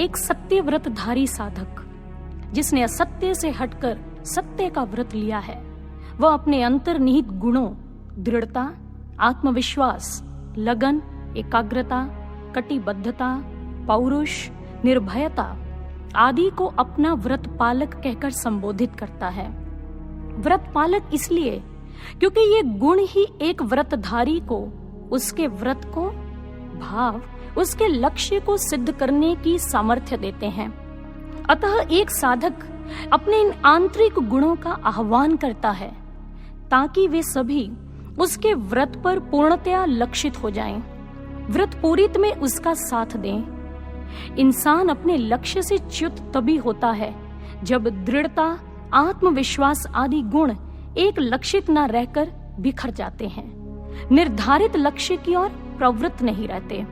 एक सत्य व्रतधारी साधक जिसने असत्य से हटकर सत्य का व्रत लिया है, वह अपने अंतर्निहित गुणों दृढ़ता, आत्मविश्वास, लगन, एकाग्रता, कटिबद्धता, पौरुष, निर्भयता आदि को अपना व्रत पालक कहकर संबोधित करता है। व्रत पालक इसलिए क्योंकि ये गुण ही एक व्रतधारी को उसके व्रत को भाव उसके लक्ष्य को सिद्ध करने की सामर्थ्य देते हैं। अतः एक साधक अपने इन आंतरिक गुणों का आह्वान करता है ताकि वे सभी उसके व्रत पर पूर्णतया लक्षित हो जाएं, व्रत पूरित में उसका साथ दें। इंसान अपने लक्ष्य से च्युत तभी होता है जब दृढ़ता, आत्मविश्वास आदि गुण एक लक्षित न रहकर बिखर जाते हैं, निर्धारित लक्ष्य की ओर प्रवृत्त नहीं रहते।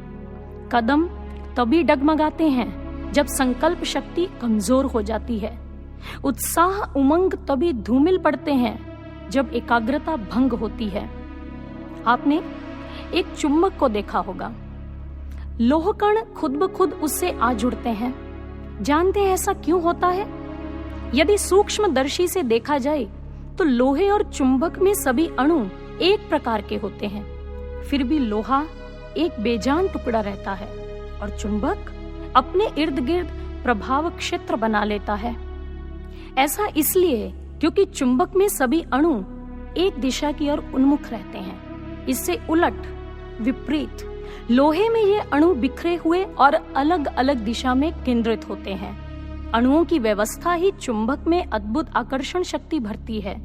कदम तभी डगमगाते हैं जब संकल्प शक्ति कमजोर हो जाती है। उत्साह उमंग तभी धूमिल पड़ते हैं जब एकाग्रता भंग होती है। आपने एक चुंबक को देखा होगा, लोह कण खुद ब खुद उससे आ जुड़ते हैं। जानते हैं ऐसा क्यों होता है? यदि सूक्ष्मदर्शी से देखा जाए तो लोहे और चुंबक में सभी अणु एक प्रकार के होते हैं, फिर भी लोहा एक बेजान टुकड़ा रहता है और चुंबक अपने इर्द गिर्द प्रभाव क्षेत्र बना लेता है। ऐसा इसलिए क्योंकि चुंबक में सभी अणु एक दिशा की ओर उन्मुख रहते हैं। इससे उलट विपरीत लोहे में ये अणु बिखरे हुए और अलग अलग दिशा में केंद्रित होते हैं। अणुओं की व्यवस्था ही चुंबक में अद्भुत आकर्षण शक्ति भरती है।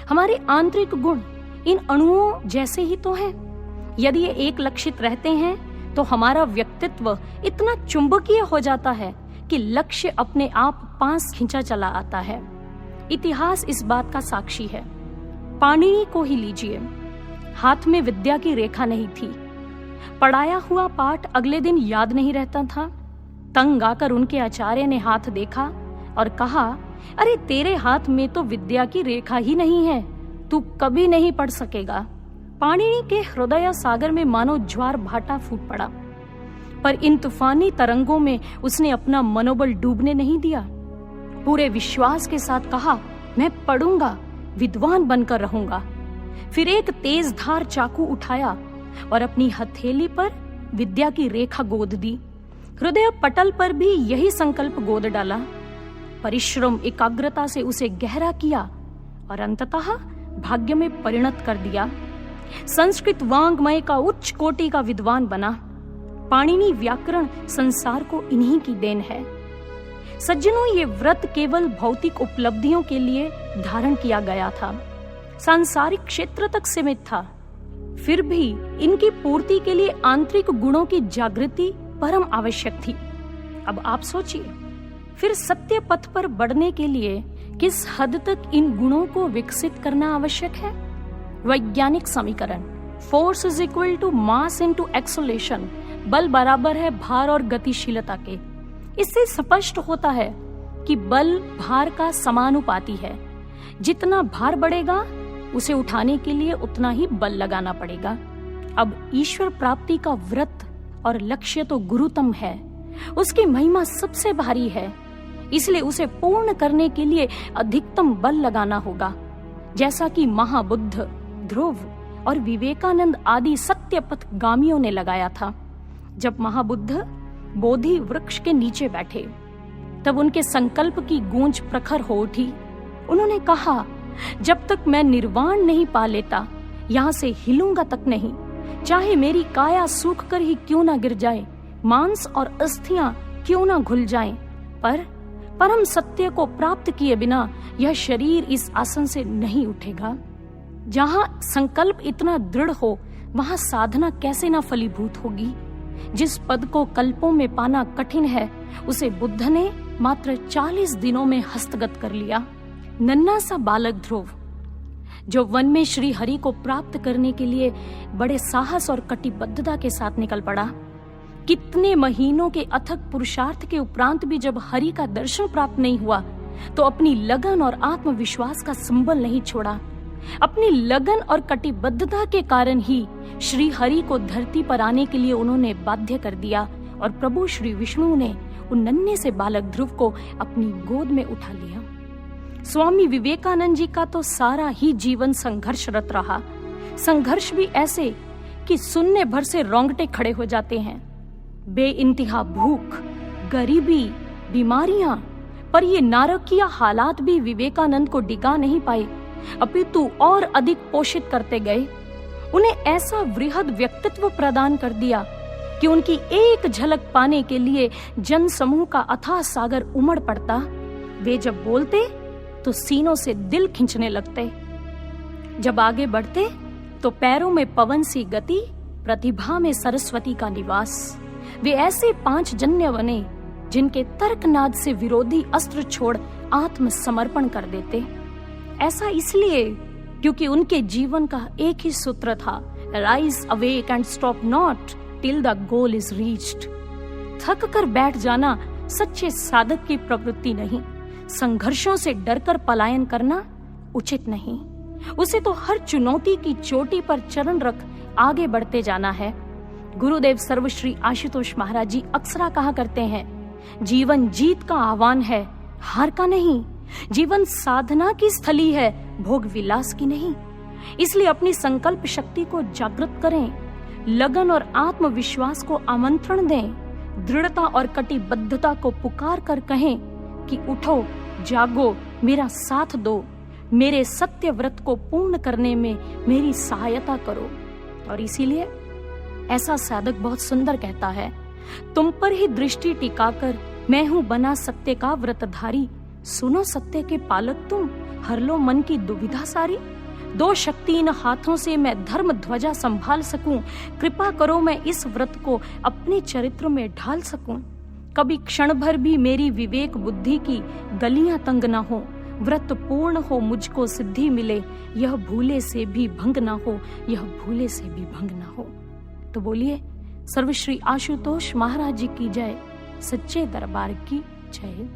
हमारे आंतरिक गुण इन अणुओं जैसे ही तो हैं। यदि ये एक लक्षित रहते हैं तो हमारा व्यक्तित्व इतना चुंबकीय हो जाता है कि लक्ष्य अपने आप पास खींचा चला आता है। इतिहास इस बात का साक्षी है। पाणिनि को ही लीजिए, हाथ में विद्या की रेखा नहीं थी, पढ़ाया हुआ पाठ अगले दिन याद नहीं रहता था। तंग आकर उनके आचार्य ने हाथ देखा और कहा, अरे तेरे हाथ में तो विद्या की रेखा ही नहीं है, तू कभी नहीं पढ़ सकेगा। पाणिनि के हृदय सागर में मानो ज्वार भाटा फूट पड़ा, पर इन तूफानी तरंगों में उसने अपना मनोबल डूबने नहीं दिया। पूरे विश्वास के साथ कहा, मैं पढ़ूंगा, विद्वान बनकर रहूंगा। फिर एक तेज धार चाकू उठाया और अपनी हथेली पर विद्या की रेखा गोद दी। हृदय पटल पर भी यही संकल्प गोद डाला। परिश्रम एकाग्रता से उसे गहरा किया और अंततः भाग्य में परिणत कर दिया। संस्कृत वांग्मय का उच्च कोटि का विद्वान बना। पाणिनि व्याकरण संसार को इन्हीं की देन है। सज्जनों, ये व्रत केवल भौतिक उपलब्धियों के लिए धारण किया गया था, सांसारिक क्षेत्र तक सीमित था। फिर भी इनकी पूर्ति के लिए आंतरिक गुणों की जागृति परम आवश्यक थी। अब आप सोचिए, फिर सत्य पथ पर बढ़ने के लिए किस हद तक इन गुणों को विकसित करना आवश्यक है? वैज्ञानिक समीकरण force is equal to mass into acceleration, बल बराबर है भार और गतिशीलता के। इससे स्पष्ट होता है कि बल भार का समानुपाती है। जितना भार बढ़ेगा उसे उठाने के लिए उतना ही बल लगाना पड़ेगा। अब ईश्वर प्राप्ति का व्रत और लक्ष्य तो गुरुतम है, उसकी महिमा सबसे भारी है, इसलिए उसे पूर्ण करने के लिए अधिकतम बल लगाना होगा, जैसा कि महाबुद्ध, ध्रुव और विवेकानंद आदि सत्य पथगामियों ने लगाया था। जब महाबुद्ध बोधि वृक्ष के नीचे बैठे तब उनके संकल्प की गूंज प्रखर हो उठी। उन्होंने कहा, जब तक मैं निर्वाण नहीं पा लेता यहाँ से हिलूंगा तक नहीं, चाहे मेरी काया सूख कर ही क्यों ना गिर जाए, मांस और अस्थियां क्यों ना घुल जाएं, पर परम सत्य को प्राप्त किए बिना यह शरीर इस आसन से नहीं उठेगा। जहाँ संकल्प इतना दृढ़ हो वहाँ साधना कैसे ना फलीभूत होगी। जिस पद को कल्पों में पाना कठिन है उसे बुद्ध ने मात्र 40 दिनों में हस्तगत कर लिया। नन्हा सा बालक ध्रुव जो वन में श्री हरि को प्राप्त करने के लिए बड़े साहस और कटिबद्धता के साथ निकल पड़ा। कितने महीनों के अथक पुरुषार्थ के उपरांत भी जब हरि का दर्शन प्राप्त नहीं हुआ तो अपनी लगन और आत्मविश्वास का संबल नहीं छोड़ा। अपनी लगन और कटिबद्धता के कारण ही श्री हरि को धरती पर आने के लिए उन्होंने बाध्य कर दिया और प्रभु श्री विष्णु ने उन नन्हे से बालक ध्रुव को अपनी गोद में उठा लिया। स्वामी विवेकानंद जी का तो सारा ही जीवन संघर्षरत रहा। संघर्ष भी ऐसे कि सुनने भर से रोंगटे खड़े हो जाते हैं। बेइंतहा भूख, गरीबी, बीमारियां, पर ये नारकीय हालात भी विवेकानंद को डिगा नहीं पाए, अपितु और अधिक पोषित करते गए। उन्हें ऐसा वृहद व्यक्तित्व प्रदान कर दिया कि उनकी एक झलक पाने के लिए जन समूह का अथाह सागर उमड़ पड़ता। वे जब बोलते तो सीनों से दिल खींचने लगते, जब आगे बढ़ते तो पैरों में पवन सी गति, प्रतिभा में सरस्वती का निवास। वे ऐसे 5 जन्य बने जिनके तर्कनाद से विरोधी अस्त्र छोड़ आत्मसमर्पण कर देते। ऐसा इसलिए क्योंकि उनके जीवन का एक ही सूत्र था, rise awake and stop not till the goal is reached. थक कर बैठ जाना सच्चे साधक की प्रवृत्ति नहीं। संघर्षों से डरकर पलायन करना उचित नहीं। उसे तो हर चुनौती की चोटी पर चरण रख आगे बढ़ते जाना है। गुरुदेव सर्वश्री आशुतोष महाराज जी अक्सर कहा करते हैं, जीवन जीत का आह्वान है, हार का नहीं। जीवन साधना की स्थली है, भोग विलास की नहीं। इसलिए अपनी संकल्प शक्ति को जागृत करें, लगन और आत्मविश्वास को आमंत्रण दें, दृढ़ता और कटिबद्धता को पुकार कर कहें कि उठो, जागो, मेरा साथ दो, मेरे सत्य व्रत को पूर्ण करने में मेरी सहायता करो। और इसीलिए ऐसा साधक बहुत सुंदर कहता है, तुम पर ही दृष्टि टिकाकर मैं हूं बना सत्य का व्रतधारी। सुनो सत्य के पालक तुम, हर लो मन की दुविधा सारी। 2 शक्तिहीन हाथों से मैं धर्म ध्वजा संभाल सकूं। कृपा करो मैं इस व्रत को अपने चरित्र में ढाल सकूं। कभी क्षण भर भी मेरी विवेक बुद्धि की गलियां तंग न हो। व्रत पूर्ण हो, मुझको सिद्धि मिले, यह भूले से भी भंग ना हो, यह भूले से भी भंग ना हो। तो बोलिए, सर्वश्री आशुतोष महाराज जी की जय, सच्चे दरबार की जय।